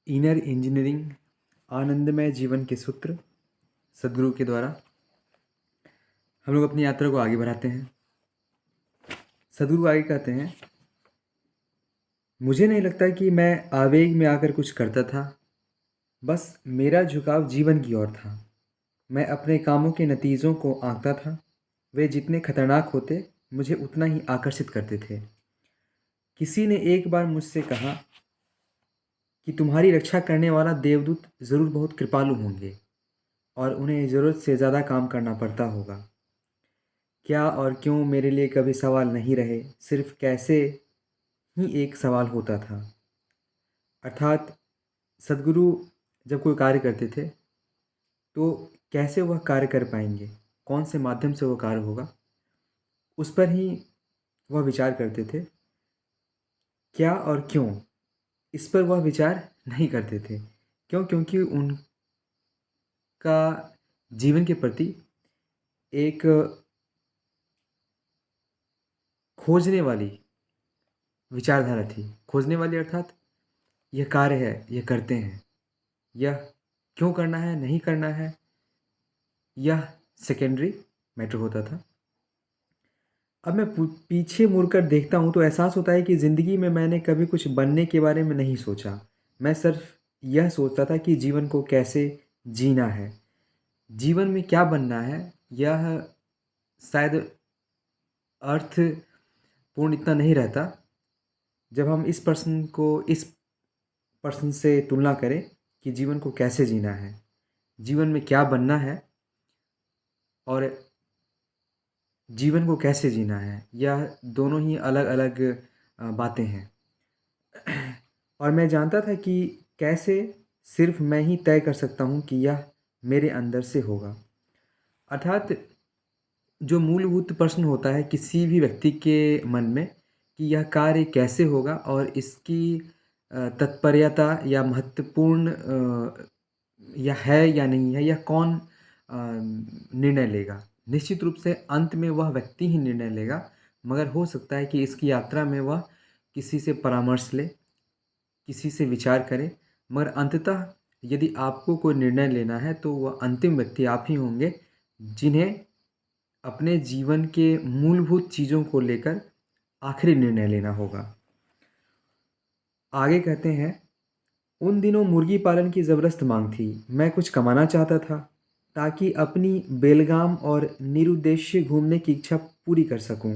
Inner engineering आनंदमय जीवन के सूत्र सदगुरु के द्वारा हम लोग अपनी यात्रा को आगे बढ़ाते हैं। सदगुरु आगे कहते हैं, मुझे नहीं लगता कि मैं आवेग में आकर कुछ करता था। बस मेरा झुकाव जीवन की ओर था। मैं अपने कामों के नतीजों को आंकता था। वे जितने खतरनाक होते मुझे उतना ही आकर्षित करते थे। किसी ने एक बार मुझसे कहा कि तुम्हारी रक्षा करने वाला देवदूत ज़रूर बहुत कृपालु होंगे और उन्हें ज़रूरत से ज़्यादा काम करना पड़ता होगा। क्या और क्यों मेरे लिए कभी सवाल नहीं रहे, सिर्फ कैसे ही एक सवाल होता था। अर्थात सदगुरु जब कोई कार्य करते थे तो कैसे वह कार्य कर पाएंगे, कौन से माध्यम से वह कार्य होगा, उस पर ही वह विचार करते थे। क्या और क्यों, इस पर वह विचार नहीं करते थे। क्यों? क्योंकि उनका जीवन के प्रति एक खोजने वाली विचारधारा थी। खोजने वाली अर्थात यह कार्य है, यह करते हैं, यह क्यों करना है, नहीं करना है, यह सेकेंडरी मैटर होता था। अब मैं पीछे मुड़कर देखता हूँ तो एहसास होता है कि ज़िंदगी में मैंने कभी कुछ बनने के बारे में नहीं सोचा। मैं सिर्फ यह सोचता था कि जीवन को कैसे जीना है। जीवन में क्या बनना है, यह शायद अर्थपूर्ण इतना नहीं रहता जब हम इस प्रश्न से तुलना करें कि जीवन को कैसे जीना है, जीवन में क्या बनना है और जीवन को कैसे जीना है। यह दोनों ही अलग अलग बातें हैं। और मैं जानता था कि कैसे सिर्फ मैं ही तय कर सकता हूँ कि यह मेरे अंदर से होगा। अर्थात जो मूलभूत प्रश्न होता है किसी भी व्यक्ति के मन में कि यह कार्य कैसे होगा और इसकी तत्परता या महत्वपूर्ण या है या नहीं है, यह कौन निर्णय लेगा। निश्चित रूप से अंत में वह व्यक्ति ही निर्णय लेगा, मगर हो सकता है कि इसकी यात्रा में वह किसी से परामर्श ले, किसी से विचार करे। मगर अंततः यदि आपको कोई निर्णय लेना है तो वह अंतिम व्यक्ति आप ही होंगे, जिन्हें अपने जीवन के मूलभूत चीज़ों को लेकर आखिरी निर्णय लेना होगा। आगे कहते हैं, उन दिनों मुर्गी पालन की ज़बरदस्त मांग थी। मैं कुछ कमाना चाहता था ताकि अपनी बेलगाम और निरुद्देश्य घूमने की इच्छा पूरी कर सकूं।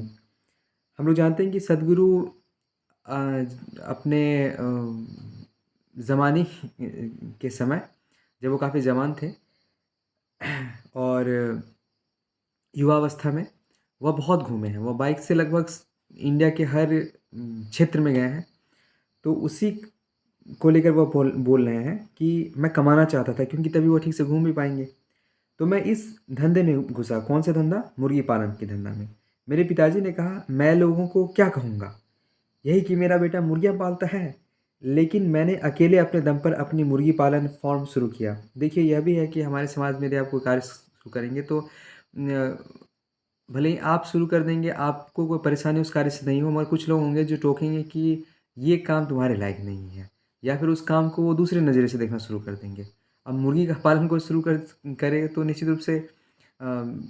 हम लोग जानते हैं कि सदगुरु अपने ज़माने के समय जब वो काफ़ी जवान थे और युवावस्था में वह बहुत घूमे हैं। वह बाइक से लगभग इंडिया के हर क्षेत्र में गए हैं। तो उसी को लेकर वह बोल रहे हैं कि मैं कमाना चाहता था क्योंकि तभी वो ठीक से घूम भी पाएंगे। तो मैं इस धंधे में घुसा। कौन सा धंधा? मुर्गी पालन के धंधा में। मेरे पिताजी ने कहा, मैं लोगों को क्या कहूँगा, यही कि मेरा बेटा मुर्गियाँ पालता है। लेकिन मैंने अकेले अपने दम पर अपनी मुर्गी पालन फॉर्म शुरू किया। देखिए, यह भी है कि हमारे समाज में यदि आप कोई कार्य शुरू करेंगे तो भले ही आप शुरू कर देंगे, आपको कोई परेशानी उस कार्य से नहीं हो, मगर कुछ लोग होंगे जो टोकेंगे कि ये काम तुम्हारे लायक नहीं है, या फिर उस काम को वो दूसरे नज़रिए से देखना शुरू कर देंगे। अब मुर्गी का पालन कोई शुरू करे तो निश्चित रूप से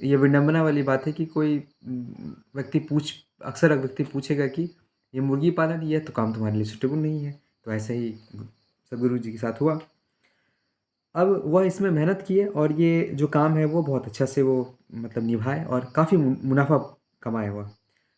ये विडंबना वाली बात है कि कोई अक्सर व्यक्ति पूछेगा कि ये मुर्गी पालन, ये तो काम तुम्हारे लिए सूटेबल नहीं है। तो ऐसे ही सदगुरु जी के साथ हुआ। अब वह इसमें मेहनत किए और ये जो काम है वो बहुत अच्छा से वो मतलब निभाए और काफ़ी मुनाफा कमाए हुआ।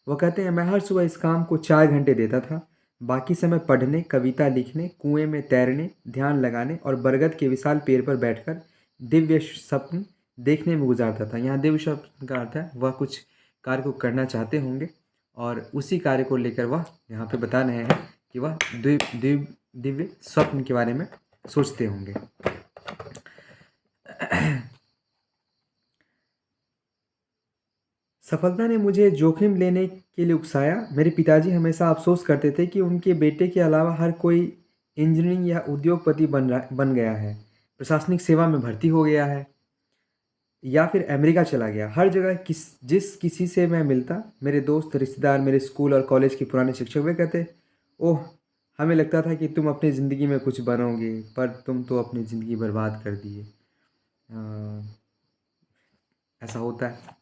वो कहते हैं, मैं हर सुबह इस काम को 4 घंटे देता था। बाकी समय पढ़ने, कविता लिखने, कुएं में तैरने, ध्यान लगाने और बरगद के विशाल पेड़ पर बैठकर दिव्य स्वप्न देखने में गुजारता था। यहाँ दिव्य स्वप्न का अर्थ है वह कुछ कार्य को करना चाहते होंगे और उसी कार्य को लेकर वह यहाँ पे बता रहे हैं कि वह दिव्य स्वप्न के बारे में सोचते होंगे। सफलता ने मुझे जोखिम लेने के लिए उकसाया। मेरे पिताजी हमेशा अफसोस करते थे कि उनके बेटे के अलावा हर कोई इंजीनियरिंग या उद्योगपति बन गया है, प्रशासनिक सेवा में भर्ती हो गया है या फिर अमेरिका चला गया। हर जगह जिस किसी से मैं मिलता, मेरे दोस्त, रिश्तेदार, मेरे स्कूल और कॉलेज के पुराने शिक्षक, वे कहते, ओह हमें लगता था कि तुम अपनी ज़िंदगी में कुछ बनोगे, पर तुम तो अपनी ज़िंदगी बर्बाद कर दिए। ऐसा होता है।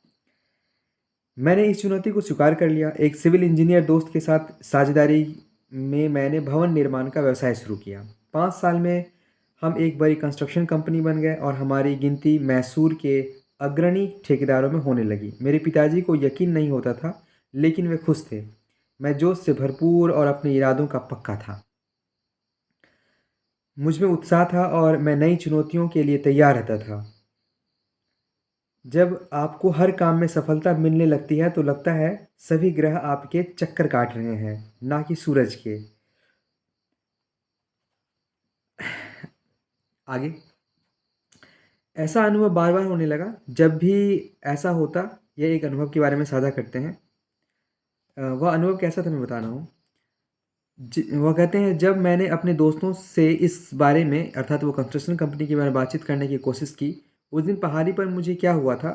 मैंने इस चुनौती को स्वीकार कर लिया। एक सिविल इंजीनियर दोस्त के साथ साझेदारी में मैंने भवन निर्माण का व्यवसाय शुरू किया। 5 साल में हम एक बड़ी कंस्ट्रक्शन कंपनी बन गए और हमारी गिनती मैसूर के अग्रणी ठेकेदारों में होने लगी। मेरे पिताजी को यकीन नहीं होता था, लेकिन वे खुश थे। मैं जोश से भरपूर और अपने इरादों का पक्का था। मुझ में उत्साह था और मैं नई चुनौतियों के लिए तैयार रहता था। जब आपको हर काम में सफलता मिलने लगती है तो लगता है सभी ग्रह आपके चक्कर काट रहे हैं, ना कि सूरज के। आगे ऐसा अनुभव बार बार होने लगा। जब भी ऐसा होता, ये एक अनुभव के बारे में साझा करते हैं। वह अनुभव कैसा था मैं बता रहा हूँ। वह कहते हैं, जब मैंने अपने दोस्तों से इस बारे में, अर्थात वो कंस्ट्रक्शन कंपनी के बारे में बातचीत करने की कोशिश की, उस दिन पहाड़ी पर मुझे क्या हुआ था,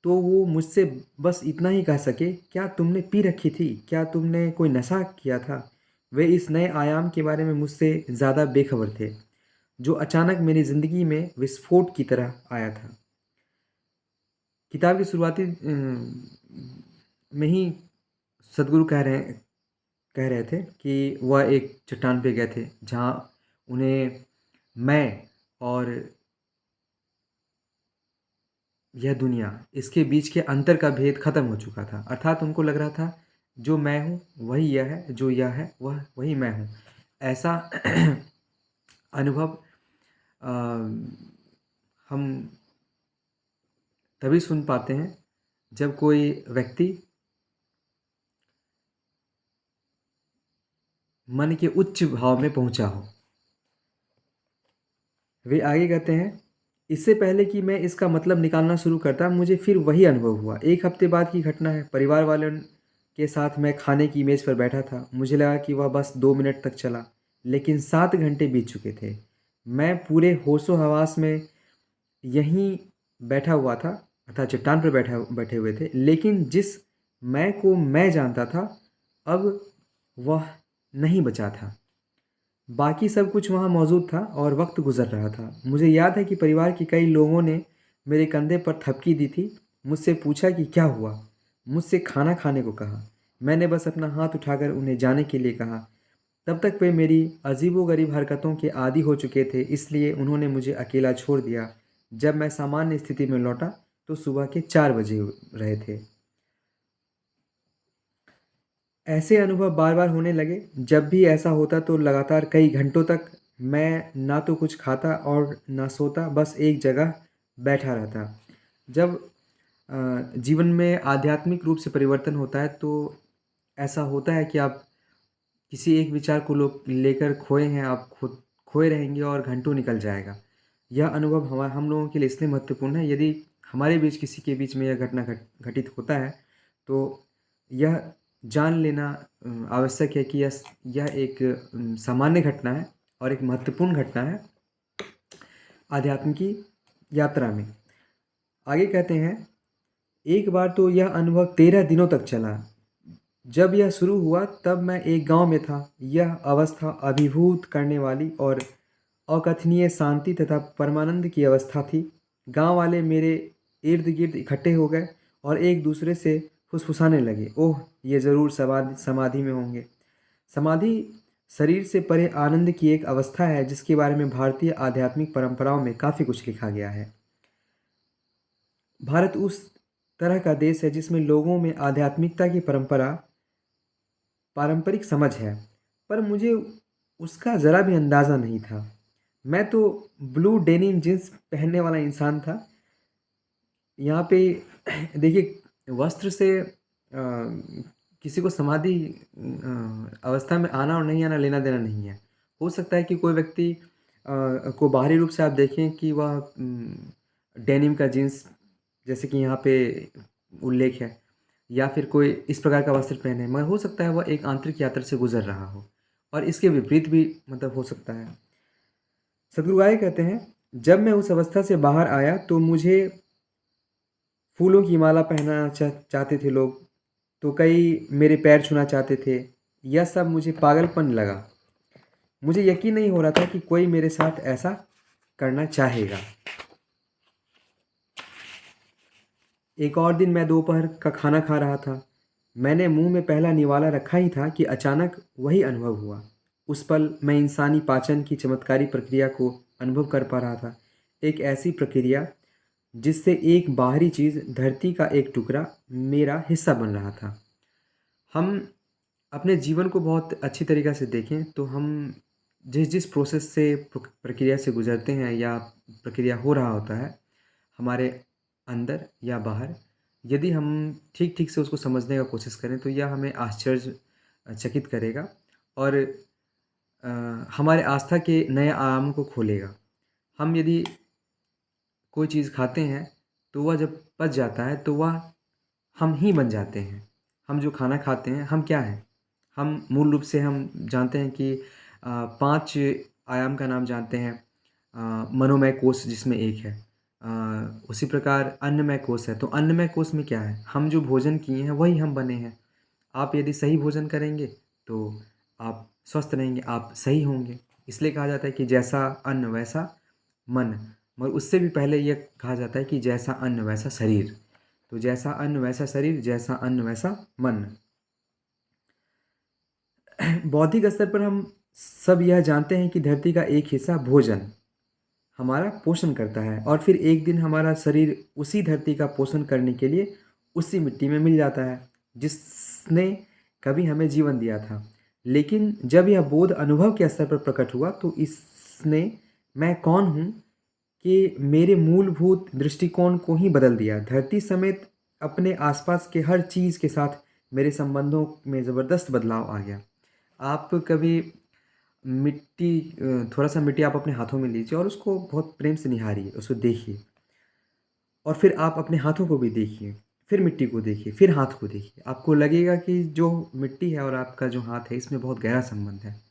तो वो मुझसे बस इतना ही कह सके, क्या तुमने पी रखी थी, क्या तुमने कोई नशा किया था। वे इस नए आयाम के बारे में मुझसे ज़्यादा बेखबर थे, जो अचानक मेरी ज़िंदगी में विस्फोट की तरह आया था। किताब की शुरुआती में ही सदगुरु कह रहे थे कि वह एक चट्टान पे गए थे जहाँ उन्हें मैं और यह दुनिया, इसके बीच के अंतर का भेद खत्म हो चुका था। अर्थात उनको लग रहा था जो मैं हूँ वही यह है, जो यह है वह वही मैं हूँ। ऐसा अनुभव अ, हम तभी सुन पाते हैं जब कोई व्यक्ति मन के उच्च भाव में पहुंचा हो। वे आगे कहते हैं, इससे पहले कि मैं इसका मतलब निकालना शुरू करता, मुझे फिर वही अनुभव हुआ। एक हफ्ते बाद की घटना है। परिवार वालों के साथ मैं खाने की मेज़ पर बैठा था। मुझे लगा कि वह बस 2 मिनट तक चला, लेकिन 7 घंटे बीत चुके थे। मैं पूरे होशो हवास में यहीं बैठा हुआ था, अर्थात चट्टान पर बैठे हुए थे, लेकिन जिस मैं को मैं जानता था, अब वह नहीं बचा था। बाकी सब कुछ वहाँ मौजूद था और वक्त गुजर रहा था। मुझे याद है कि परिवार के कई लोगों ने मेरे कंधे पर थपकी दी थी, मुझसे पूछा कि क्या हुआ, मुझसे खाना खाने को कहा। मैंने बस अपना हाथ उठाकर उन्हें जाने के लिए कहा। तब तक वे मेरी अजीबोगरीब हरकतों के आदी हो चुके थे, इसलिए उन्होंने मुझे अकेला छोड़ दिया। जब मैं सामान्य स्थिति में लौटा तो सुबह के 4 बजे रहे थे। ऐसे अनुभव बार बार होने लगे। जब भी ऐसा होता तो लगातार कई घंटों तक मैं ना तो कुछ खाता और ना सोता, बस एक जगह बैठा रहता। जब जीवन में आध्यात्मिक रूप से परिवर्तन होता है तो ऐसा होता है कि आप किसी एक विचार को लेकर खोए हैं, आप खुद खोए रहेंगे और घंटों निकल जाएगा। यह अनुभव हम लोगों के लिए इसलिए महत्वपूर्ण है। यदि हमारे बीच किसी के बीच में यह घटना घटित होता है तो यह जान लेना आवश्यक है कि यह एक सामान्य घटना है और एक महत्वपूर्ण घटना है आध्यात्म की यात्रा में। आगे कहते हैं, एक बार तो यह अनुभव 13 दिनों तक चला। जब यह शुरू हुआ तब मैं एक गांव में था। यह अवस्था अभिभूत करने वाली और अकथनीय शांति तथा परमानंद की अवस्था थी। गांव वाले मेरे इर्द गिर्द इकट्ठे हो गए और एक दूसरे से फुसफुसाने लगे, ओह ये ज़रूर समाधि में होंगे। समाधि शरीर से परे आनंद की एक अवस्था है जिसके बारे में भारतीय आध्यात्मिक परंपराओं में काफ़ी कुछ लिखा गया है। भारत उस तरह का देश है जिसमें लोगों में आध्यात्मिकता की पारंपरिक समझ है, पर मुझे उसका ज़रा भी अंदाज़ा नहीं था। मैं तो ब्लू डेनिम जींस पहनने वाला इंसान था। यहाँ पे देखिए, वस्त्र से किसी को समाधि अवस्था में आना और नहीं आना लेना देना नहीं है। हो सकता है कि कोई व्यक्ति को बाहरी रूप से आप देखें कि वह डेनिम का जीन्स, जैसे कि यहाँ पे उल्लेख है, या फिर कोई इस प्रकार का वस्त्र पहने, मगर हो सकता है वह एक आंतरिक यात्रा से गुजर रहा हो और इसके विपरीत भी मतलब हो सकता है। सदगुरु आए कहते हैं, जब मैं उस अवस्था से बाहर आया तो मुझे फूलों की माला पहनाना चाहते थे लोग, तो कई मेरे पैर छूना चाहते थे। यह सब मुझे पागलपन लगा। मुझे यकीन नहीं हो रहा था कि कोई मेरे साथ ऐसा करना चाहेगा। एक और दिन मैं दोपहर का खाना खा रहा था। मैंने मुंह में पहला निवाला रखा ही था कि अचानक वही अनुभव हुआ। उस पल मैं इंसानी पाचन की चमत्कारी प्रक्रिया को अनुभव कर पा रहा था। एक ऐसी प्रक्रिया जिससे एक बाहरी चीज़, धरती का एक टुकड़ा, मेरा हिस्सा बन रहा था। हम अपने जीवन को बहुत अच्छी तरीक़ा से देखें तो हम जिस जिस प्रोसेस से प्रक्रिया से गुज़रते हैं या प्रक्रिया हो रहा होता है हमारे अंदर या बाहर, यदि हम ठीक-ठीक से उसको समझने का कोशिश करें तो यह हमें आश्चर्यचकित करेगा और अ, हमारे आस्था के नए आयामों को खोलेगा। हम यदि कोई चीज़ खाते हैं तो वह जब पच जाता है तो वह हम ही बन जाते हैं। हम जो खाना खाते हैं हम क्या हैं? हम मूल रूप से हम जानते हैं कि 5 आयाम का नाम जानते हैं। मनोमय कोश जिसमें एक है। उसी प्रकार अन्नमय कोश है। तो अन्नमय कोश में क्या है? हम जो भोजन किए हैं वही हम बने हैं। आप यदि सही भोजन करेंगे तो आप स्वस्थ रहेंगे, आप सही होंगे। इसलिए कहा जाता है कि जैसा अन्न वैसा मन। मगर उससे भी पहले ये कहा जाता है कि जैसा अन्न वैसा शरीर। तो जैसा अन्न वैसा शरीर, जैसा अन्न वैसा मन। बौद्धिक स्तर पर हम सब यह जानते हैं कि धरती का एक हिस्सा भोजन हमारा पोषण करता है और फिर एक दिन हमारा शरीर उसी धरती का पोषण करने के लिए उसी मिट्टी में मिल जाता है जिसने कभी हमें जीवन दिया था। लेकिन जब यह बोध अनुभव के स्तर पर प्रकट हुआ तो इसने मैं कौन हूँ कि मेरे मूलभूत दृष्टिकोण को ही बदल दिया। धरती समेत अपने आसपास के हर चीज़ के साथ मेरे संबंधों में ज़बरदस्त बदलाव आ गया। आप कभी मिट्टी थोड़ा-सा मिट्टी आप अपने हाथों में लीजिए और उसको बहुत प्रेम से निहारिए, उसको देखिए और फिर आप अपने हाथों को भी देखिए, फिर मिट्टी को देखिए, फिर हाथ को देखिए। आपको लगेगा कि जो मिट्टी है और आपका जो हाथ है, इसमें बहुत गहरा संबंध है।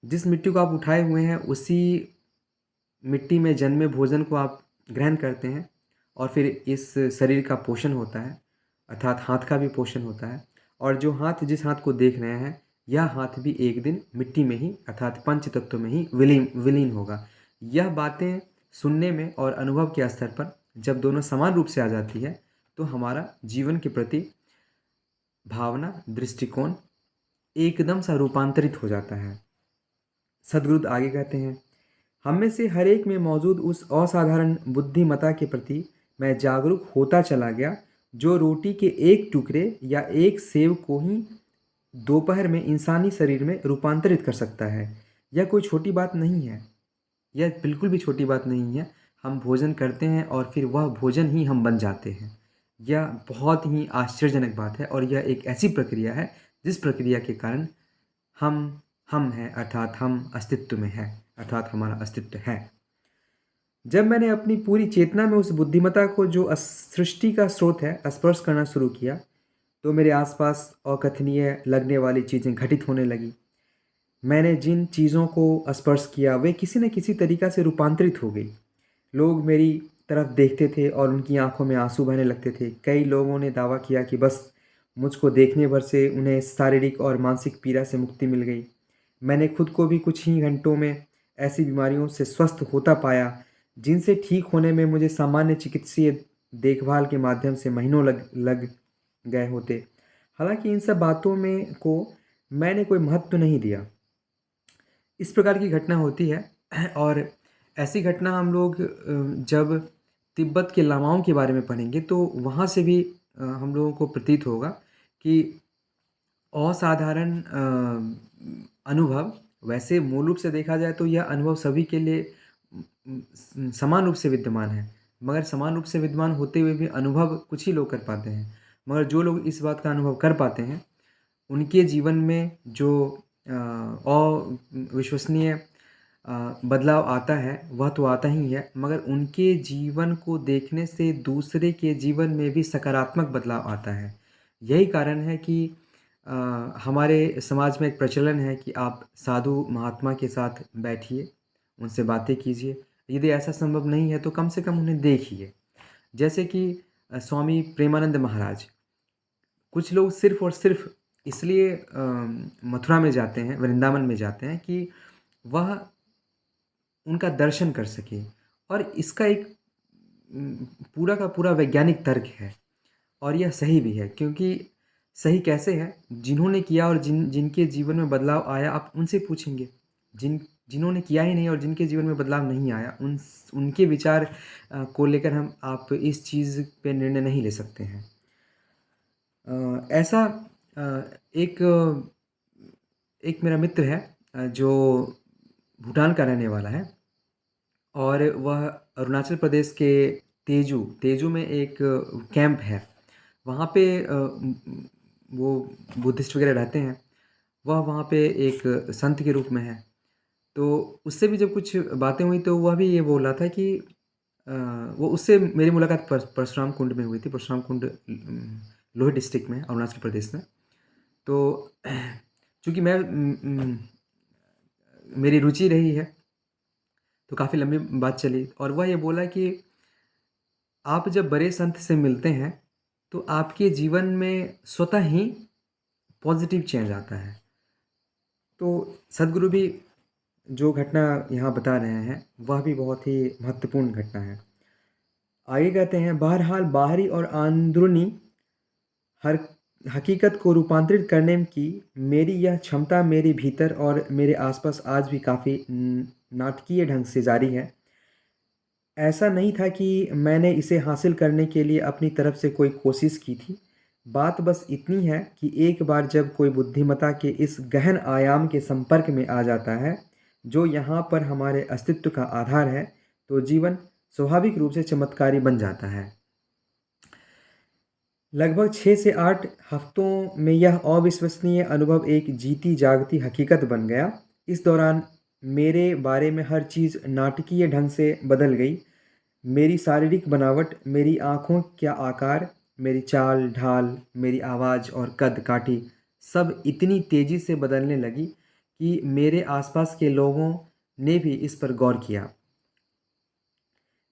जिस मिट्टी को आप उठाए हुए हैं, उसी मिट्टी में जन्मे भोजन को आप ग्रहण करते हैं और फिर इस शरीर का पोषण होता है, अर्थात हाथ का भी पोषण होता है और जो हाथ जिस हाथ को देख रहे हैं, यह हाथ भी एक दिन मिट्टी में ही अर्थात पंच तत्व में ही विलीन विलीन होगा। यह बातें सुनने में और अनुभव के स्तर पर जब दोनों समान रूप से आ जाती है, तो हमारा जीवन के प्रति भावना, दृष्टिकोण एकदम सा रूपांतरित हो जाता है। सद्गुरु आगे कहते हैं, हम में से हर एक में मौजूद उस असाधारण बुद्धिमत्ता के प्रति मैं जागरूक होता चला गया, जो रोटी के एक टुकड़े या एक सेव को ही दोपहर में इंसानी शरीर में रूपांतरित कर सकता है। यह कोई छोटी बात नहीं है। यह बिल्कुल भी छोटी बात नहीं है। हम भोजन करते हैं और फिर वह भोजन ही हम बन जाते हैं। यह बहुत ही आश्चर्यजनक बात है और यह एक ऐसी प्रक्रिया है, जिस प्रक्रिया के कारण हम हैं अर्थात हम अस्तित्व में हैं, अर्थात हमारा अस्तित्व है। जब मैंने अपनी पूरी चेतना में उस बुद्धिमत्ता को जो सृष्टि का स्रोत है, स्पर्श करना शुरू किया, तो मेरे आसपास अकथनीय लगने वाली चीज़ें घटित होने लगीं। मैंने जिन चीज़ों को स्पर्श किया, वे किसी न किसी तरीक़ा से रूपांतरित हो गई। लोग मेरी तरफ देखते थे और उनकी आँखों में आँसू बहने लगते थे। कई लोगों ने दावा किया कि बस मुझको देखने भर से उन्हें शारीरिक और मानसिक पीड़ा से मुक्ति मिल गई। मैंने खुद को भी कुछ ही घंटों में ऐसी बीमारियों से स्वस्थ होता पाया, जिनसे ठीक होने में मुझे सामान्य चिकित्सीय देखभाल के माध्यम से महीनों लग लग गए होते। हालाँकि इन सब बातों में को मैंने कोई महत्व नहीं दिया। इस प्रकार की घटना होती है और ऐसी घटना हम लोग जब तिब्बत के लामाओं के बारे में पढ़ेंगे तो वहाँ से भी हम लोगों को प्रतीत होगा कि असाधारण अनुभव वैसे मूल रूप से देखा जाए तो यह अनुभव सभी के लिए समान रूप से विद्यमान है। मगर समान रूप से विद्यमान होते हुए भी अनुभव कुछ ही लोग कर पाते हैं। मगर जो लोग इस बात का अनुभव कर पाते हैं, उनके जीवन में जो अविश्वसनीय बदलाव आता है, वह तो आता ही है, मगर उनके जीवन को देखने से दूसरे के जीवन में भी सकारात्मक बदलाव आता है। यही कारण है कि हमारे समाज में एक प्रचलन है कि आप साधु महात्मा के साथ बैठिए, उनसे बातें कीजिए। यदि ऐसा संभव नहीं है तो कम से कम उन्हें देखिए। जैसे कि स्वामी प्रेमानंद महाराज, कुछ लोग सिर्फ़ और सिर्फ़ इसलिए मथुरा में जाते हैं, वृंदावन में जाते हैं कि वह उनका दर्शन कर सकें। और इसका एक पूरा का पूरा वैज्ञानिक तर्क है और यह सही भी है, क्योंकि सही कैसे है, जिन्होंने किया और जिनके जीवन में बदलाव आया, आप उनसे पूछेंगे। जिन्होंने किया ही नहीं और जिनके जीवन में बदलाव नहीं आया, उनके विचार को लेकर आप इस चीज़ पे निर्णय नहीं ले सकते हैं। ऐसा एक एक मेरा मित्र है जो भूटान का रहने वाला है और वह अरुणाचल प्रदेश के तेजू में एक कैंप है। वहाँ पे वो बुद्धिस्ट वगैरह रहते हैं। वह वहाँ पे एक संत के रूप में है। तो उससे भी जब कुछ बातें हुई तो वह भी ये बोल रहा था कि वो उससे मेरी मुलाकात परशुराम कुंड में हुई थी। परशुराम कुंड लोहित डिस्ट्रिक्ट में, अरुणाचल प्रदेश में। तो चूँकि मेरी रुचि रही है तो काफ़ी लंबी बात चली और वह ये बोला कि आप जब बड़े संत से मिलते हैं तो आपके जीवन में स्वतः ही पॉजिटिव चेंज आता है। तो सद्गुरु भी जो घटना यहाँ बता रहे हैं वह भी बहुत ही महत्वपूर्ण घटना है। आगे कहते हैं, बहरहाल बाहरी और अंदरूनी हर हकीकत को रूपांतरित करने की मेरी यह क्षमता मेरे भीतर और मेरे आसपास आज भी काफ़ी नाटकीय ढंग से जारी है। ऐसा नहीं था कि मैंने इसे हासिल करने के लिए अपनी तरफ से कोई कोशिश की थी। बात बस इतनी है कि एक बार जब कोई बुद्धिमत्ता के इस गहन आयाम के संपर्क में आ जाता है, जो यहाँ पर हमारे अस्तित्व का आधार है, तो जीवन स्वाभाविक रूप से चमत्कारी बन जाता है। लगभग 6 से 8 हफ्तों में यह अविश्वसनीय अनुभव एक जीती जागती हकीकत बन गया। इस दौरान मेरे बारे में हर चीज़ नाटकीय ढंग से बदल गई। मेरी शारीरिक बनावट, मेरी आँखों का आकार, मेरी चाल ढाल, मेरी आवाज़ और कद-काठी सब इतनी तेज़ी से बदलने लगी कि मेरे आसपास के लोगों ने भी इस पर गौर किया।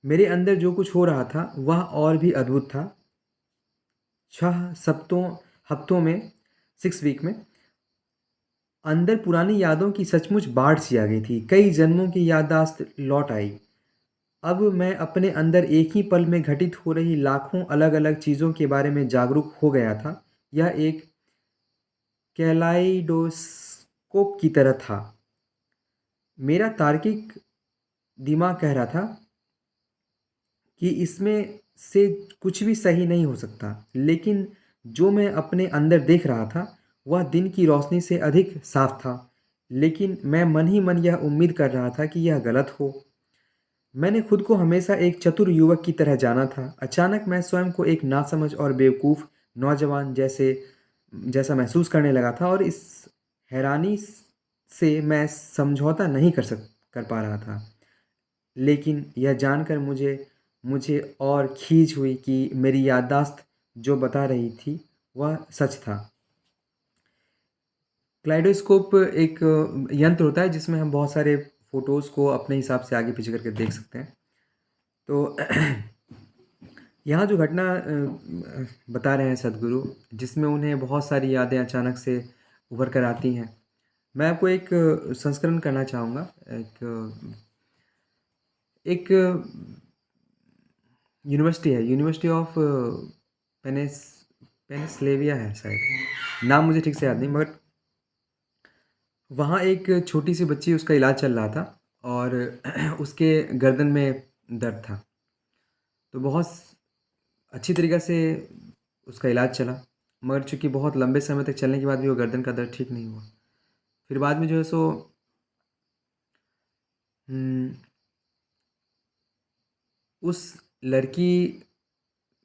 मेरे अंदर जो कुछ हो रहा था वह और भी अद्भुत था। 6 हफ्तों में, 6 वीक में अंदर पुरानी यादों की सचमुच बाढ़ सी आ गई थी। कई जन्मों की याददाश्त लौट आई। अब मैं अपने अंदर एक ही पल में घटित हो रही लाखों अलग-अलग चीज़ों के बारे में जागरूक हो गया था। यह एक कैलाइडोस्कोप की तरह था। मेरा तार्किक दिमाग कह रहा था कि इसमें से कुछ भी सही नहीं हो सकता, लेकिन जो मैं अपने अंदर देख रहा था, वह दिन की रोशनी से अधिक साफ था। लेकिन मैं मन ही मन यह उम्मीद कर रहा था कि यह गलत हो। मैंने खुद को हमेशा एक चतुर युवक की तरह जाना था। अचानक मैं स्वयं को एक नासमझ और बेवकूफ़ नौजवान जैसा महसूस करने लगा था और इस हैरानी से मैं समझौता नहीं कर पा रहा था। लेकिन यह जानकर मुझे मुझे और खीज हुई कि मेरी याददाश्त जो बता रही थी वह सच था। क्लाइडोस्कोप एक यंत्र होता है जिसमें हम बहुत सारे फ़ोटोज़ को अपने हिसाब से आगे पीछे करके देख सकते हैं। तो यहाँ जो घटना बता रहे हैं सद्गुरु, जिसमें उन्हें बहुत सारी यादें अचानक से उभर कर आती हैं। मैं आपको एक संस्करण करना चाहूँगा। एक यूनिवर्सिटी है, यूनिवर्सिटी ऑफ पेनिस पेनिसलेविया है शायद, नाम मुझे ठीक से याद नहीं, मगर वहाँ एक छोटी सी बच्ची, उसका इलाज चल रहा था और उसके गर्दन में दर्द था। तो बहुत अच्छी तरीक़े से उसका इलाज चला, मगर चूँकि बहुत लंबे समय तक चलने के बाद भी वो गर्दन का दर्द ठीक नहीं हुआ। फिर बाद में जो है सो उस लड़की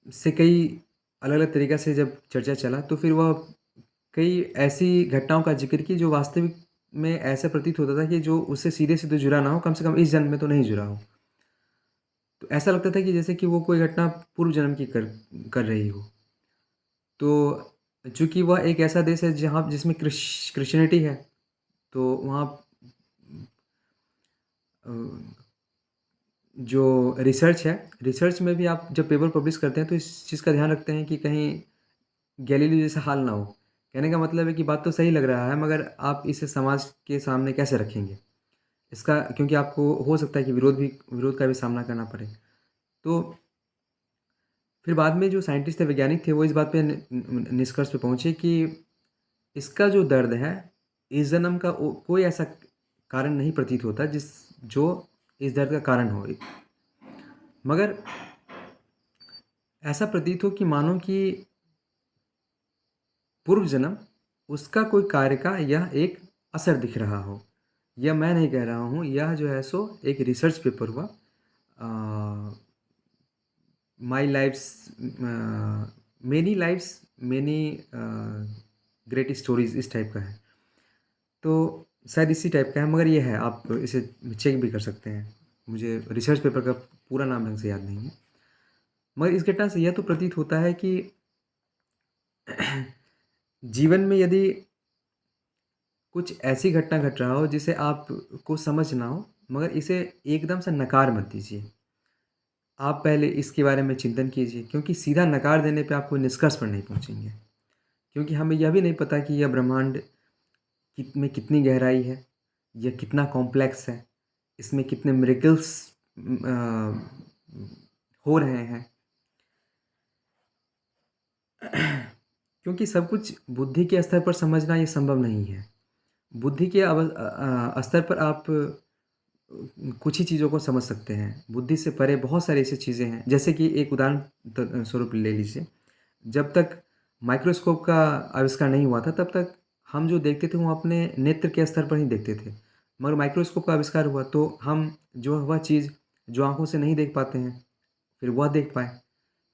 से कई अलग-अलग तरीक़े से जब चर्चा चला, तो फिर वह कई ऐसी घटनाओं का ज़िक्र की जो वास्तविक में ऐसा प्रतीत होता था कि जो उससे सीधे-सीधे जुड़ा ना हो, कम से कम इस जन्म में तो नहीं जुड़ा हो। तो ऐसा लगता था कि जैसे कि वो कोई घटना पूर्व जन्म की कर रही हो। तो चूँकि वह एक ऐसा देश है जिसमें क्रिश्चियनिटी है, तो वहाँ अ, जो रिसर्च में भी आप जब पेपर पब्लिश करते हैं तो इस चीज़ का ध्यान रखते हैं कि कहीं गैलीलियो जैसा हाल ना हो, कहने का मतलब है कि बात तो सही लग रहा है, मगर आप इसे समाज के सामने कैसे रखेंगे? इसका क्योंकि आपको हो सकता है कि विरोध का भी सामना करना पड़े। तो फिर बाद में जो साइंटिस्ट थे, वैज्ञानिक थे, वो इस बात पे निष्कर्ष पे पहुँचे कि इसका जो दर्द है, इस जन्म का कोई ऐसा कारण नहीं प्रतीत होता जो इस दर्द का कारण हो। मगर ऐसा प्रतीत हो कि मानो कि पूर्व जन्म उसका कोई कार्य का यह एक असर दिख रहा हो। यह मैं नहीं कह रहा हूँ, यह जो है सो एक रिसर्च पेपर हुआ, my life's many lives many great stories, इस टाइप का है। तो शायद इसी टाइप का है, मगर ये है, आप इसे चेक भी कर सकते हैं। मुझे रिसर्च पेपर का पूरा नाम ढंग से याद नहीं है। मगर इस घटना से यह तो प्रतीत होता है कि जीवन में यदि कुछ ऐसी घटना घट रहा हो जिसे आपको समझ ना हो, मगर इसे एकदम से नकार मत दीजिए। आप पहले इसके बारे में चिंतन कीजिए, क्योंकि सीधा नकार देने पे आप कोई निष्कर्ष पर नहीं पहुँचेंगे। क्योंकि हमें यह भी नहीं पता कि यह ब्रह्मांड में कितनी गहराई है, यह कितना कॉम्प्लेक्स है, इसमें कितने मिरेकल्स हो रहे हैं। क्योंकि सब कुछ बुद्धि के स्तर पर समझना ये संभव नहीं है। बुद्धि के स्तर पर आप कुछ ही चीज़ों को समझ सकते हैं। बुद्धि से परे बहुत सारी ऐसी चीज़ें हैं, जैसे कि एक उदाहरण स्वरूप ले लीजिए। जब तक माइक्रोस्कोप का आविष्कार नहीं हुआ था, तब तक हम जो देखते थे वो अपने नेत्र के स्तर पर ही देखते थे। मगर माइक्रोस्कोप का आविष्कार हुआ तो हम जो वह चीज़ जो आँखों से नहीं देख पाते हैं, फिर वह देख पाए।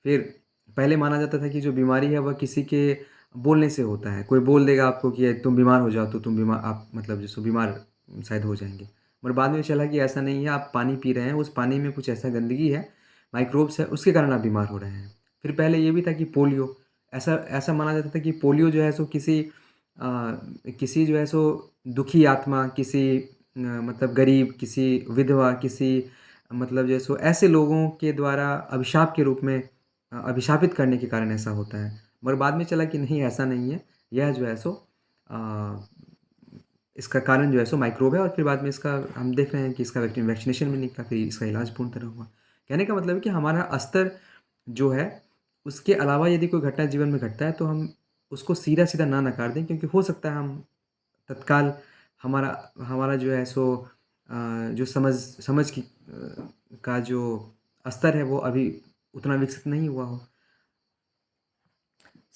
फिर पहले माना जाता था कि जो बीमारी है वह किसी के बोलने से होता है। कोई बोल देगा आपको कि तुम बीमार हो जाओ, तो आप मतलब जैसे बीमार शायद हो जाएँगे। मगर बाद में चला कि ऐसा नहीं है, आप पानी पी रहे हैं, उस पानी में कुछ ऐसा गंदगी है, माइक्रोब्स है, उसके कारण आप बीमार हो रहे हैं। फिर पहले ये भी था कि पोलियो, ऐसा ऐसा माना जाता था कि पोलियो जो है सो किसी जो है सो दुखी आत्मा, किसी मतलब गरीब, किसी विधवा, किसी मतलब जो है सो ऐसे लोगों के द्वारा अभिशाप के रूप में अभिशापित करने के कारण ऐसा होता है। मगर बाद में चला कि नहीं, ऐसा नहीं है, यह जो है सो अ, इसका कारण जो है सो माइक्रोब है, और फिर बाद में इसका हम देख रहे हैं कि इसका वैक्सीनेशन भी निकला, फिर इसका इलाज पूर्ण तरह हुआ। कहने का मतलब है कि हमारा स्तर जो है, उसके अलावा यदि कोई घटना जीवन में घटता है तो हम उसको सीधा-सीधा ना नकार दें, क्योंकि हो सकता है हम तत्काल हमारा हमारा जो है सो जो समझ का जो स्तर है वो अभी उतना विकसित नहीं हुआ हो।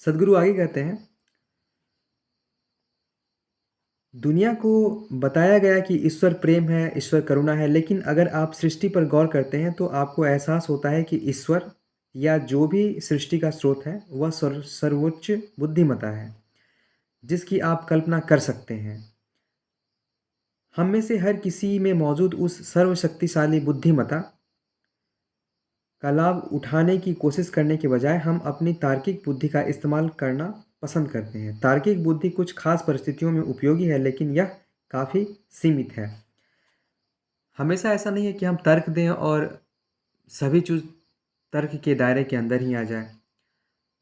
सद्गुरु आगे कहते हैं, दुनिया को बताया गया कि ईश्वर प्रेम है, ईश्वर करुणा है, लेकिन अगर आप सृष्टि पर गौर करते हैं तो आपको एहसास होता है कि ईश्वर या जो भी सृष्टि का स्रोत है वह सर्वोच्च बुद्धिमत्ता है, जिसकी आप कल्पना कर सकते हैं। हम में से हर किसी में मौजूद उस सर्वशक्तिशाली बुद्धिमत्ता का लाभ उठाने की कोशिश करने के बजाय हम अपनी तार्किक बुद्धि का इस्तेमाल करना पसंद करते हैं। तार्किक बुद्धि कुछ खास परिस्थितियों में उपयोगी है, लेकिन यह काफ़ी सीमित है। हमेशा ऐसा नहीं है कि हम तर्क दें और सभी चीज़ तर्क के दायरे के अंदर ही आ जाए।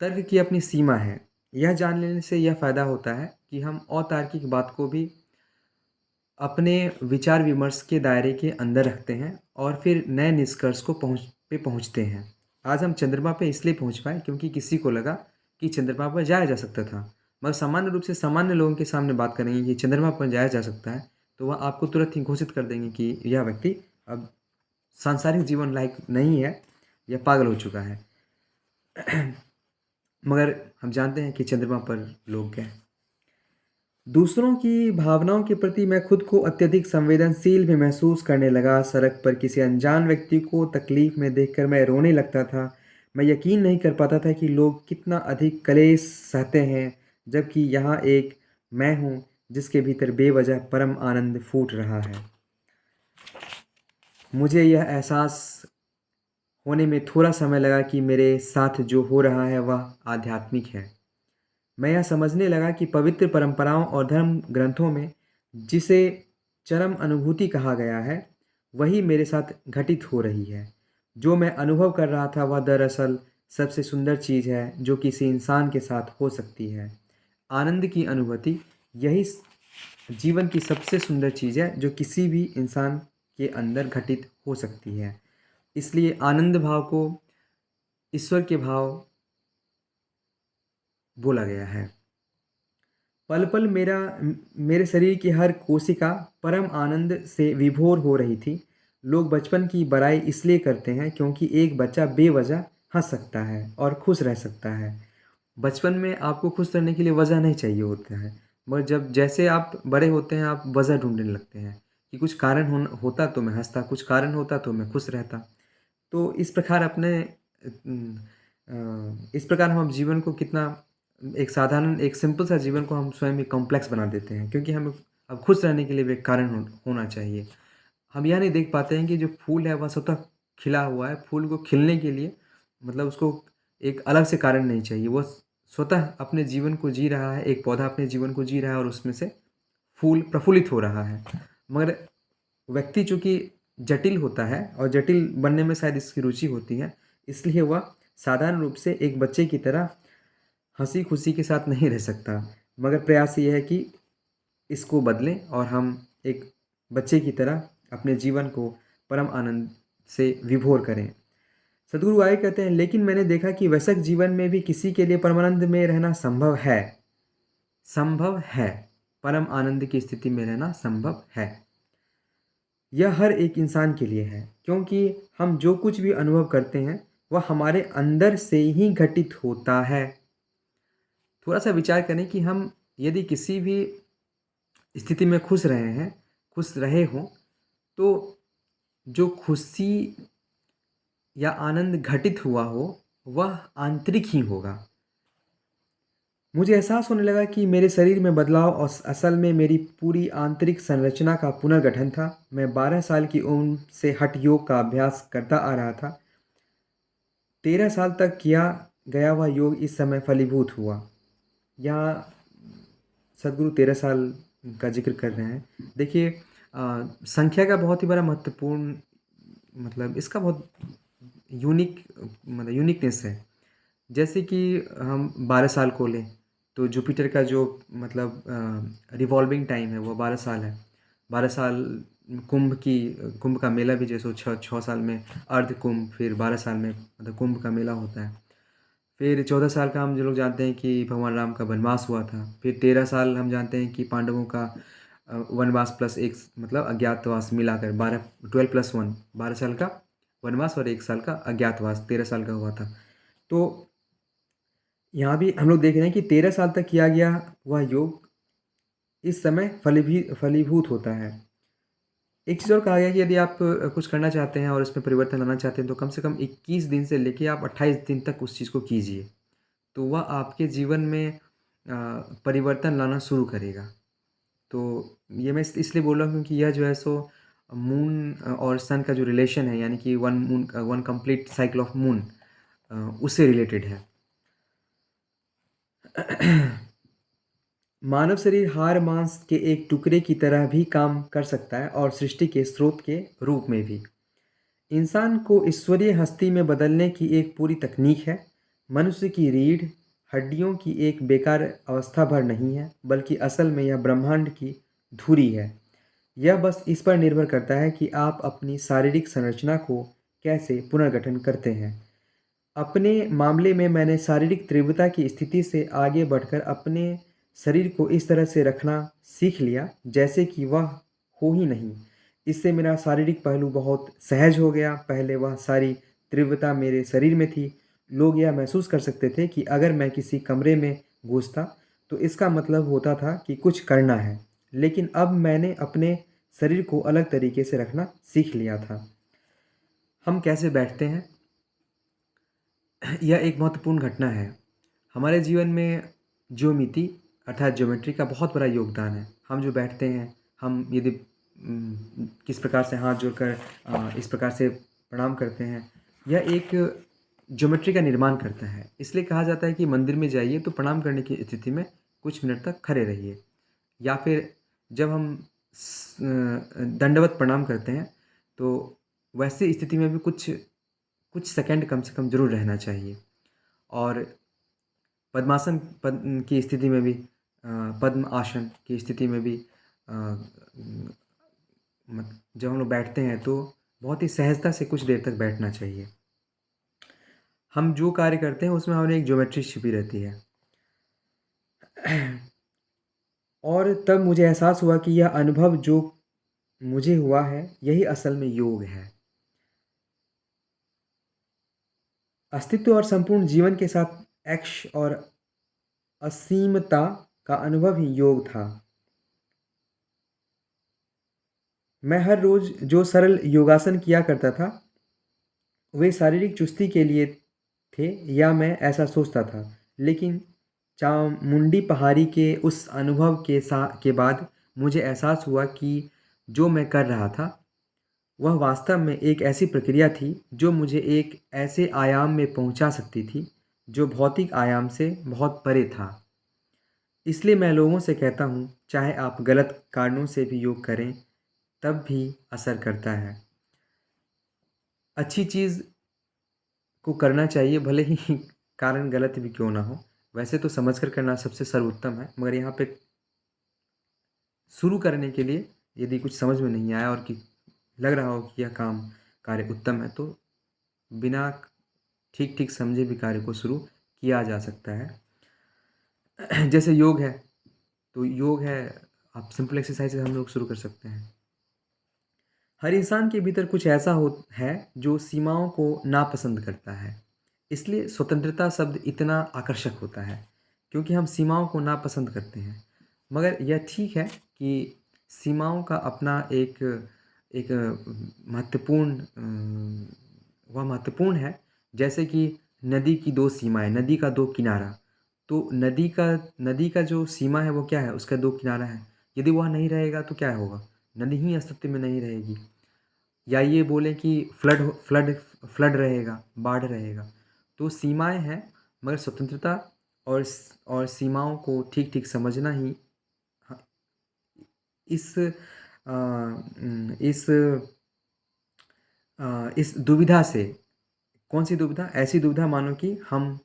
तर्क की अपनी सीमा है। यह जान लेने से यह फ़ायदा होता है कि हम अतार्किक बात को भी अपने विचार विमर्श के दायरे के अंदर रखते हैं और फिर नए निष्कर्ष को पहुँचते हैं। आज हम चंद्रमा पे इसलिए पहुँच पाए क्योंकि किसी को लगा कि चंद्रमा पर जाया जा सकता था। मगर सामान्य रूप से सामान्य लोगों के सामने बात करेंगे कि चंद्रमा पर जाया जा सकता है, तो वह आपको तुरंत ही घोषित कर देंगे कि यह व्यक्ति अब सांसारिक जीवन लायक नहीं है, यह पागल हो चुका है। मगर हम जानते हैं कि चंद्रमा पर लोग गए। दूसरों की भावनाओं के प्रति मैं खुद को अत्यधिक संवेदनशील भी महसूस करने लगा। सड़क पर किसी अनजान व्यक्ति को तकलीफ में देखकर मैं रोने लगता था। मैं यकीन नहीं कर पाता था कि लोग कितना अधिक क्लेश सहते हैं, जबकि यहाँ एक मैं हूँ जिसके भीतर बेवजह परम आनंद फूट रहा है। मुझे यह एहसास होने में थोड़ा समय लगा कि मेरे साथ जो हो रहा है वह आध्यात्मिक है। मैं यह समझने लगा कि पवित्र परंपराओं और धर्म ग्रंथों में जिसे चरम अनुभूति कहा गया है, वही मेरे साथ घटित हो रही है। जो मैं अनुभव कर रहा था वह दरअसल सबसे सुंदर चीज़ है जो किसी इंसान के साथ हो सकती है। आनंद की अनुभूति, यही जीवन की सबसे सुंदर चीज़ है जो किसी भी इंसान के अंदर घटित हो सकती है। इसलिए आनंद भाव को ईश्वर के भाव बोला गया है। पल पल मेरे शरीर की हर कोशिका परम आनंद से विभोर हो रही थी। लोग बचपन की बड़ाई इसलिए करते हैं क्योंकि एक बच्चा बेवजह हंस सकता है और खुश रह सकता है। बचपन में आपको खुश रहने के लिए वजह नहीं चाहिए होता है, मगर जब जैसे आप बड़े होते हैं आप वजह ढूंढने लगते हैं कि कुछ कारण होता तो मैं हंसता, कुछ कारण होता तो मैं खुश रहता। तो इस प्रकार इस प्रकार हम जीवन को कितना एक साधारण एक सिंपल सा जीवन को हम स्वयं ही कॉम्प्लेक्स बना देते हैं, क्योंकि हमें अब खुश रहने के लिए भी एक कारण होना चाहिए। हम यह नहीं देख पाते हैं कि जो फूल है वह स्वतः खिला हुआ है। फूल को खिलने के लिए मतलब उसको एक अलग से कारण नहीं चाहिए। वो स्वतः अपने जीवन को जी रहा है, एक पौधा अपने जीवन को जी रहा है और उसमें से फूल प्रफुल्लित हो रहा है। मगर व्यक्ति चूँकि जटिल होता है और जटिल बनने में शायद इसकी रुचि होती है, इसलिए वह साधारण रूप से एक बच्चे की तरह हँसी-खुशी के साथ नहीं रह सकता। मगर प्रयास ये है कि इसको बदलें और हम एक बच्चे की तरह अपने जीवन को परम आनंद से विभोर करें। सद्गुरु आर्य कहते हैं, लेकिन मैंने देखा कि वयस्क जीवन में भी किसी के लिए परमानंद में रहना संभव है। संभव है। परम आनंद की स्थिति में रहना संभव है। यह हर एक इंसान के लिए है, क्योंकि हम जो कुछ भी अनुभव करते हैं वह हमारे अंदर से ही घटित होता है। थोड़ा सा विचार करें कि हम यदि किसी भी स्थिति में खुश रहे हैं, खुश रहे हों, तो जो खुशी या आनंद घटित हुआ हो वह आंतरिक ही होगा। मुझे एहसास होने लगा कि मेरे शरीर में बदलाव और असल में मेरी पूरी आंतरिक संरचना का पुनर्गठन था। मैं 12 साल की उम्र से हठ योग का अभ्यास करता आ रहा था। 13 साल तक किया गया वह योग इस समय फलीभूत हुआ। यहाँ सदगुरु 13 साल का जिक्र कर रहे हैं। देखिए संख्या का बहुत ही बड़ा महत्वपूर्ण मतलब इसका बहुत यूनिकनेस है। जैसे कि हम 12 साल को लें तो जुपिटर का जो मतलब रिवॉल्विंग टाइम है वो 12 साल है। 12 साल कुंभ का मेला भी जैसे 6 साल में अर्ध कुंभ, फिर 12 साल में मतलब कुंभ का मेला होता है। फिर 14 साल का हम जो लोग जानते हैं कि भगवान राम का वनवास हुआ था। फिर 13 साल हम जानते हैं कि पांडवों का वनवास प्लस एक मतलब अज्ञातवास मिलाकर 12+1 12 साल का वनवास और 1 साल का अज्ञातवास 13 साल का हुआ था। तो यहाँ भी हम लोग देख रहे हैं कि 13 साल तक किया गया वह योग इस समय फलीभूत होता है। एक चीज़ और कहा गया कि यदि आप कुछ करना चाहते हैं और उसमें परिवर्तन लाना चाहते हैं तो कम से कम 21 दिन से लेके आप 28 दिन तक उस चीज़ को कीजिए। तो वह आपके जीवन में परिवर्तन लाना शुरू करेगा। तो ये मैं इसलिए बोल रहा हूँ क्योंकि यह जो है सो मून और सन का जो रिलेशन है, यानी कि one complete cycle of moon उससे रिलेटेड है। मानव शरीर हाड़ मांस के एक टुकड़े की तरह भी काम कर सकता है और सृष्टि के स्रोत के रूप में भी। इंसान को ईश्वरीय हस्ती में बदलने की एक पूरी तकनीक है। मनुष्य की रीढ़ हड्डियों की एक बेकार अवस्था भर नहीं है, बल्कि असल में यह ब्रह्मांड की धुरी है। यह बस इस पर निर्भर करता है कि आप अपनी शारीरिक संरचना को कैसे पुनर्गठन करते हैं। अपने मामले में मैंने शारीरिक तीव्रता की स्थिति से आगे बढ़कर अपने शरीर को इस तरह से रखना सीख लिया जैसे कि वह हो ही नहीं। इससे मेरा शारीरिक पहलू बहुत सहज हो गया। पहले वह सारी तीव्रता मेरे शरीर में थी। लोग यह महसूस कर सकते थे कि अगर मैं किसी कमरे में घुसता तो इसका मतलब होता था कि कुछ करना है। लेकिन अब मैंने अपने शरीर को अलग तरीके से रखना सीख लिया था। हम कैसे बैठते हैं, यह एक महत्वपूर्ण घटना है। हमारे जीवन में ज्योमिति अर्थात ज्योमेट्री का बहुत बड़ा योगदान है। हम जो बैठते हैं, हम यदि किस प्रकार से हाथ जोड़कर इस प्रकार से प्रणाम करते हैं, यह एक ज्योमेट्री का निर्माण करता है। इसलिए कहा जाता है कि मंदिर में जाइए तो प्रणाम करने की स्थिति में कुछ मिनट तक खड़े रहिए, या फिर जब हम दंडवत प्रणाम करते हैं तो वैसी स्थिति में भी कुछ सेकंड कम से कम ज़रूर रहना चाहिए। और पद्मासन की स्थिति में भी पद्म आसन की स्थिति में भी जब हम लोग बैठते हैं तो बहुत ही सहजता से कुछ देर तक बैठना चाहिए। हम जो कार्य करते हैं उसमें हमारी एक ज्योमेट्री छिपी रहती है। और तब मुझे एहसास हुआ कि यह अनुभव जो मुझे हुआ है यही असल में योग है। अस्तित्व और संपूर्ण जीवन के साथ एक्श और असीमता का अनुभव ही योग था। मैं हर रोज जो सरल योगासन किया करता था वे शारीरिक चुस्ती के लिए थे, या मैं ऐसा सोचता था। लेकिन चामुंडी पहाड़ी के उस अनुभव के बाद मुझे एहसास हुआ कि जो मैं कर रहा था वह वास्तव में एक ऐसी प्रक्रिया थी जो मुझे एक ऐसे आयाम में पहुंचा सकती थी जो भौतिक आयाम से बहुत परे था। इसलिए मैं लोगों से कहता हूँ, चाहे आप गलत कारणों से भी योग करें तब भी असर करता है। अच्छी चीज़ को करना चाहिए, भले ही कारण गलत भी क्यों ना हो। वैसे तो समझ कर करना सबसे सर्वोत्तम है, मगर यहाँ पे शुरू करने के लिए यदि कुछ समझ में नहीं आया और कि लग रहा हो कि यह कार्य उत्तम है, तो बिना ठीक ठीक समझे भी कार्य को शुरू किया जा सकता है। जैसे योग है, तो योग है, आप सिंपल एक्सरसाइज से हम लोग शुरू कर सकते हैं। हर इंसान के भीतर कुछ ऐसा हो है जो सीमाओं को नापसंद करता है। इसलिए स्वतंत्रता शब्द इतना आकर्षक होता है, क्योंकि हम सीमाओं को नापसंद करते हैं। मगर यह ठीक है कि सीमाओं का अपना एक एक महत्वपूर्ण वह महत्वपूर्ण है। जैसे कि नदी की दो सीमाएं, नदी का दो किनारा। तो नदी का जो सीमा है वो क्या है, उसका दो किनारा है। यदि वह नहीं रहेगा तो क्या होगा, नदी ही अस्तित्व में नहीं रहेगी। या ये बोलें कि फ्लड फ्लड रहेगा, बाढ़ रहेगा। तो सीमाएँ हैं, मगर स्वतंत्रता और सीमाओं को ठीक-ठीक समझना ही ह इस इस दुविधा से, कौन-सी दुविधा? ऐसी दुविधा मानो कि हम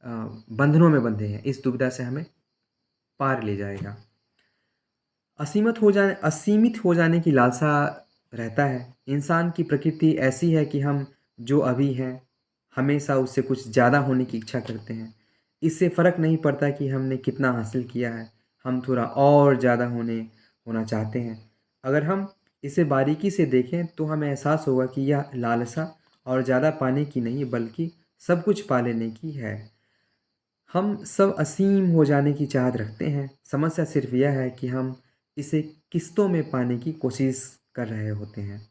अ, बंधनों में बंधे हैं, इस दुविधा से हमें पार ले जाएगा। असीमित हो जाने की लालसा रहता है। इंसान की प्रकृति ऐसी है कि हम जो अभी हैं, हमेशा उससे कुछ ज़्यादा होने की इच्छा करते हैं। इससे फ़र्क नहीं पड़ता कि हमने कितना हासिल किया है, हम थोड़ा और ज़्यादा होना चाहते हैं। अगर हम इसे बारीकी से देखें तो हमें एहसास होगा कि यह लालसा और ज़्यादा पाने की नहीं, बल्कि सब कुछ पा लेने की है। हम सब असीम हो जाने की चाहत रखते हैं। समस्या सिर्फ़ यह है कि हम इसे किस्तों में पाने की कोशिश कर रहे होते हैं।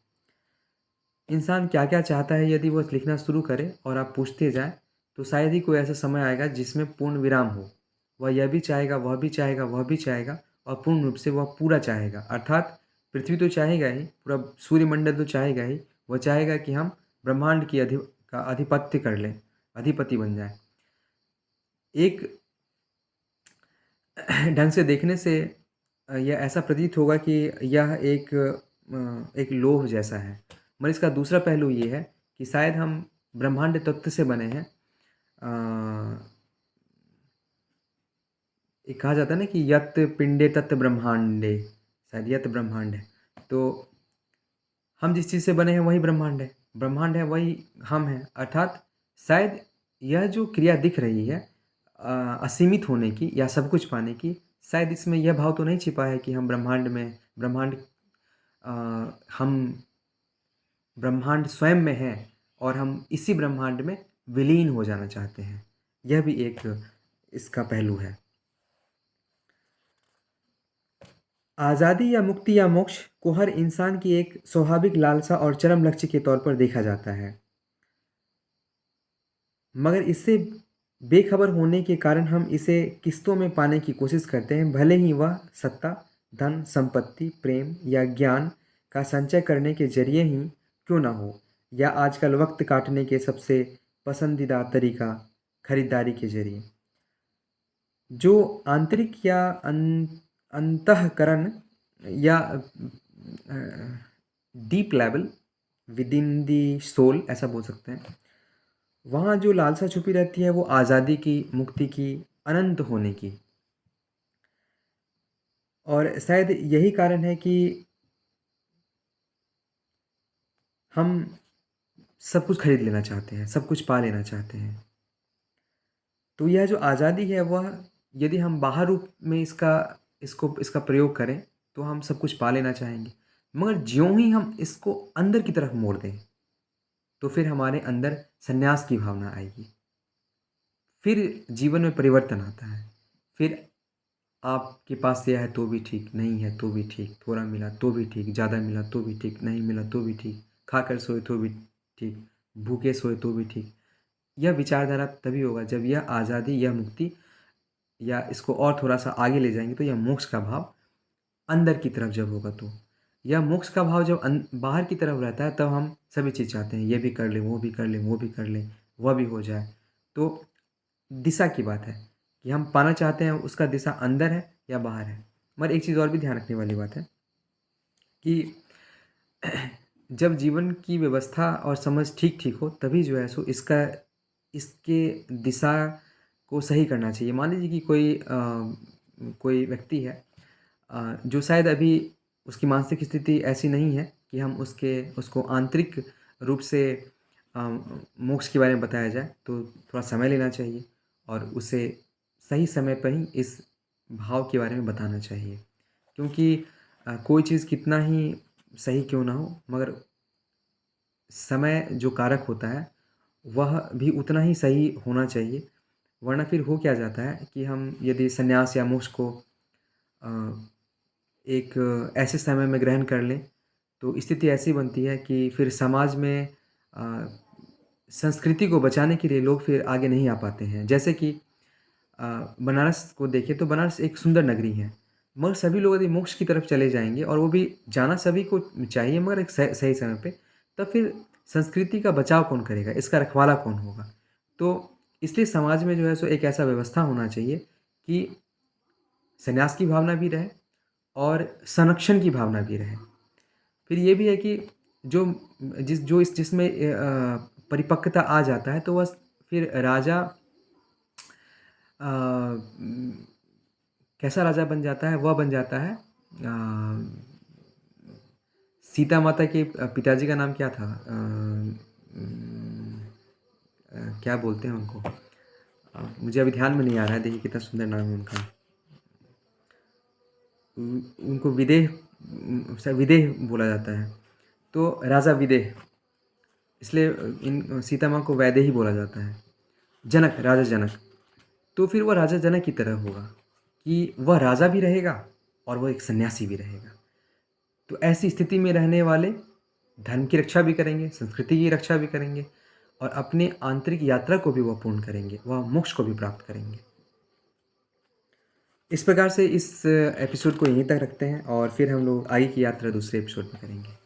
इंसान क्या-क्या चाहता है, यदि वह लिखना शुरू करे और आप पूछते जाएँ, तो शायद ही कोई ऐसा समय आएगा जिसमें पूर्ण विराम हो। वह यह भी चाहेगा, वह भी चाहेगा, वह भी चाहेगा, और पूर्ण रूप से वह पूरा चाहेगा। अर्थात पृथ्वी तो चाहेगा ही, पूरा सूर्यमंडल तो चाहेगा ही, वह चाहेगा कि हम ब्रह्मांड की का आधिपत्य कर लें, अधिपति बन जाएँ। एक ढंग से देखने से यह ऐसा प्रतीत होगा कि यह एक लोभ जैसा है। मगर इसका दूसरा पहलू ये है कि शायद हम ब्रह्मांड तत्व से बने हैं। एक कहा जाता है ना कि यत् पिंडे तत् ब्रह्मांडे, शायद यत् ब्रह्मांड है। तो हम जिस चीज़ से बने हैं वही ब्रह्मांड है वही हम हैं। अर्थात शायद यह जो क्रिया दिख रही है असीमित होने की या सब कुछ पाने की, शायद इसमें यह भाव तो नहीं छिपा है कि अ, हम ब्रह्मांड स्वयं में हैं और हम इसी ब्रह्मांड में विलीन हो जाना चाहते हैं। यह भी एक इसका पहलू है। आज़ादी या मुक्ति या मोक्ष को हर इंसान की एक स्वाभाविक लालसा और चरम लक्ष्य के तौर पर देखा जाता है। मगर इससे बेखबर होने के कारण हम इसे किस्तों में पाने की कोशिश करते हैं, भले ही वह सत्ता, धन, संपत्ति, प्रेम या ज्ञान का संचय करने के ज़रिए ही क्यों ना हो, या आजकल वक्त काटने के सबसे पसंदीदा तरीका खरीदारी के ज़रिए। जो आंतरिक या अंतःकरण या डीप लेवल विदिन दी सोल, ऐसा बोल सकते हैं, वहाँ जो लालसा छुपी रहती है वो आज़ादी की, मुक्ति की, अनंत होने की। और शायद यही कारण है कि हम सब कुछ खरीद लेना चाहते हैं, सब कुछ पा लेना चाहते हैं। तो यह जो आज़ादी है वह यदि हम बाह्य रूप में इसका प्रयोग करें, तो हम सब कुछ पा लेना चाहेंगे। मगर ज्यों ही हम इसको अंदर की तरफ मोड़ दें, तो फिर हमारे अंदर संन्यास की भावना आएगी। फिर जीवन में परिवर्तन आता है। फिर आपके पास यह है तो भी ठीक, नहीं है तो भी ठीक, थोड़ा मिला तो भी ठीक, ज़्यादा मिला तो भी ठीक, नहीं मिला तो भी ठीक, खाकर सोए तो भी ठीक, भूखे सोए तो भी ठीक। यह विचारधारा तभी होगा जब यह आज़ादी, यह मुक्ति या इसको और थोड़ा-सा आगे ले जाएँगे तो यह मोक्ष का भाव अंदर की तरफ जब होगा तो। यह मोक्ष का भाव जब बाहर की तरफ रहता है तब हम सभी चीज़ चाहते हैं, ये भी कर लें, वो भी कर लें, वो भी कर लें, वह भी हो जाए। तो दिशा की बात है कि हम पाना चाहते हैं उसका दिशा अंदर है या बाहर है। मगर एक चीज़ और भी ध्यान रखने वाली बात है कि जब जीवन की व्यवस्था और समझ ठीक-ठीक हो तभी जो है सो इसके दिशा को सही करना चाहिए। मान लीजिए कि कोई व्यक्ति है जो शायद अभी उसकी मानसिक स्थिति ऐसी नहीं है कि हम उसको आंतरिक रूप से मोक्ष के बारे में बताया जाए, तो थोड़ा समय लेना चाहिए और उसे सही समय पर ही इस भाव के बारे में बताना चाहिए। क्योंकि कोई चीज़ कितना ही सही क्यों ना हो, मगर समय जो कारक होता है, वह भी उतना ही सही होना चाहिए। वरना फिर हो क्या जाता है कि हम यदि संन्यास या मोक्ष को अ, एक ऐसे समय में ग्रहण कर लें, तो स्थिति ऐसी बनती है कि फिर समाज में अ, संस्कृति को बचाने के लिए लोग फिर आगे नहीं आ पाते हैं। जैसे कि बनारस को देखें तो बनारस एक सुंदर नगरी है, मगर सभी लोग यदि मोक्ष की तरफ चले जाएँगे और वो भी जाना सभी को चाहिए मगर एक सही समय पे, तब फिर संस्कृति का बचाव कौन करेगा? इसका रखवाला कौन होगा? तो इसलिए समाज में जो है सो एक ऐसा व्यवस्था होना चाहिए कि संन्यास की भावना भी रहे और संरक्षण की भावना भी रहे। फिर ये भी है कि जो जिसमें परिपक्वता आ जाता है तो वह फिर राजा कैसा राजा बन जाता है? वह बन जाता है सीता माता के पिताजी का नाम क्या था? क्या बोलते हैं उनको? मुझे अभी ध्यान में नहीं आ रहा है, देखिए कितना सुंदर नाम है उनका। उनको विदेह बोला जाता है। तो राजा विदेह, इसलिए इन सीता माँ को वैदेही बोला जाता है। जनक, राजा जनक। तो फिर वह राजा जनक की तरह होगा कि वह राजा भी रहेगा और वह एक सन्यासी भी रहेगा। तो ऐसी स्थिति में रहने वाले धर्म की रक्षा भी करेंगे, संस्कृति की रक्षा भी करेंगे और अपने आंतरिक यात्रा को भी वह पूर्ण करेंगे, वह मोक्ष को भी प्राप्त करेंगे। इस प्रकार से इस एपिसोड को यहीं तक रखते हैं और फिर हम लोग आगे की यात्रा दूसरे एपिसोड में करेंगे।